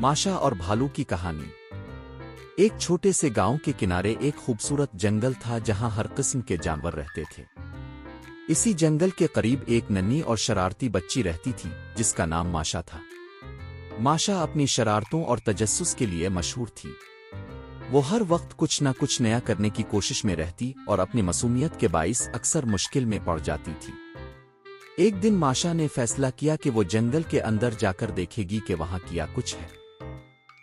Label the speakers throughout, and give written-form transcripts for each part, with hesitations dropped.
Speaker 1: माशा और भालू की कहानी। एक छोटे से गांव के किनारे एक खूबसूरत जंगल था जहां हर किस्म के जानवर रहते थे। इसी जंगल के करीब एक नन्ही और शरारती बच्ची रहती थी जिसका नाम माशा था। माशा अपनी शरारतों और तजस्सुस के लिए मशहूर थी। वो हर वक्त कुछ न कुछ नया करने की कोशिश में रहती और अपनी मासूमियत के बाइस अक्सर मुश्किल में पड़ जाती थी। एक दिन माशा ने फैसला किया कि वो जंगल के अंदर जाकर देखेगी कि वहां क्या कुछ है।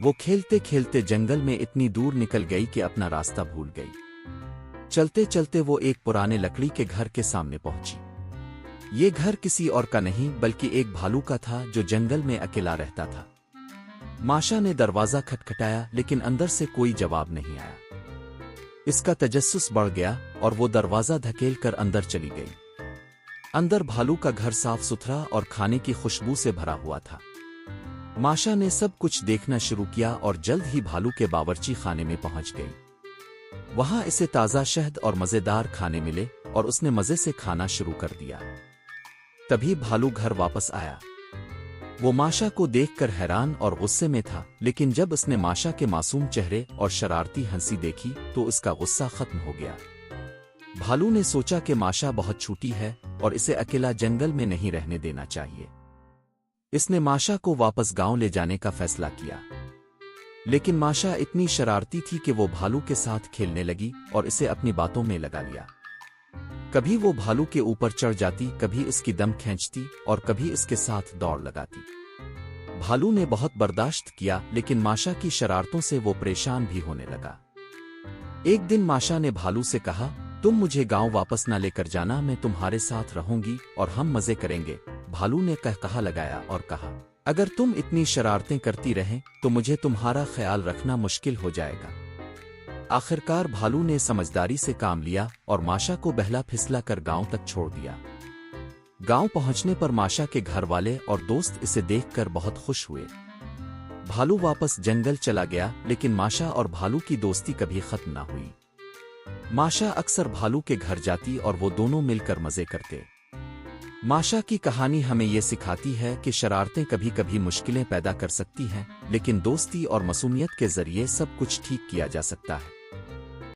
Speaker 1: वो खेलते खेलते जंगल में इतनी दूर निकल गई कि अपना रास्ता भूल गई। चलते चलते वो एक पुराने लकड़ी के घर के सामने पहुंची। ये घर किसी और का नहीं बल्कि एक भालू का था जो जंगल में अकेला रहता था। माशा ने दरवाजा खटखटाया लेकिन अंदर से कोई जवाब नहीं आया। इसका तजस्सुस बढ़ गया और वो दरवाजा धकेल कर अंदर चली गई। अंदर भालू का घर साफ सुथरा और खाने की खुशबू से भरा हुआ था। माशा ने सब कुछ देखना शुरू किया और जल्द ही भालू के बावर्ची खाने में पहुंच गई। वहां इसे ताज़ा शहद और मज़ेदार खाने मिले और उसने मज़े से खाना शुरू कर दिया। तभी भालू घर वापस आया। वो माशा को देखकर हैरान और गुस्से में था, लेकिन जब उसने माशा के मासूम चेहरे और शरारती हंसी देखी तो उसका गुस्सा खत्म हो गया। भालू ने सोचा कि माशा बहुत छोटी है और इसे अकेला जंगल में नहीं रहने देना चाहिए। इसने माशा को वापस गांव ले जाने का फैसला किया। लेकिन माशा इतनी शरारती थी कि वो भालू के साथ खेलने लगी और इसे अपनी बातों में लगा लिया। कभी वो भालू के ऊपर चढ़ जाती, कभी इसकी दम खींचती और कभी इसके साथ दौड़ लगाती। भालू ने बहुत बर्दाश्त किया, लेकिन माशा की शरारतों से वो परेशान भी होने लगा। एक दिन माशा ने भालू से कहा, तुम मुझे गांव वापस ना लेकर जाना, मैं तुम्हारे साथ रहूंगी और हम मजे करेंगे। भालू ने कहा लगाया और कहा, अगर तुम इतनी शरारतें करती रहें तो मुझे तुम्हारा ख्याल रखना मुश्किल हो जाएगा। आखिरकार भालू ने समझदारी से काम लिया और माशा को बहला फिसला कर गांव तक छोड़ दिया। गांव पहुंचने पर माशा के घर वाले और दोस्त इसे देखकर बहुत खुश हुए। भालू वापस जंगल चला गया, लेकिन माशा और भालू की दोस्ती कभी खत्म ना हुई। माशा अक्सर भालू के घर जाती और वो दोनों मिलकर मजे करते। माशा की कहानी हमें ये सिखाती है कि शरारतें कभी कभी मुश्किलें पैदा कर सकती हैं, लेकिन दोस्ती और मासूमियत के जरिए सब कुछ ठीक किया जा सकता है।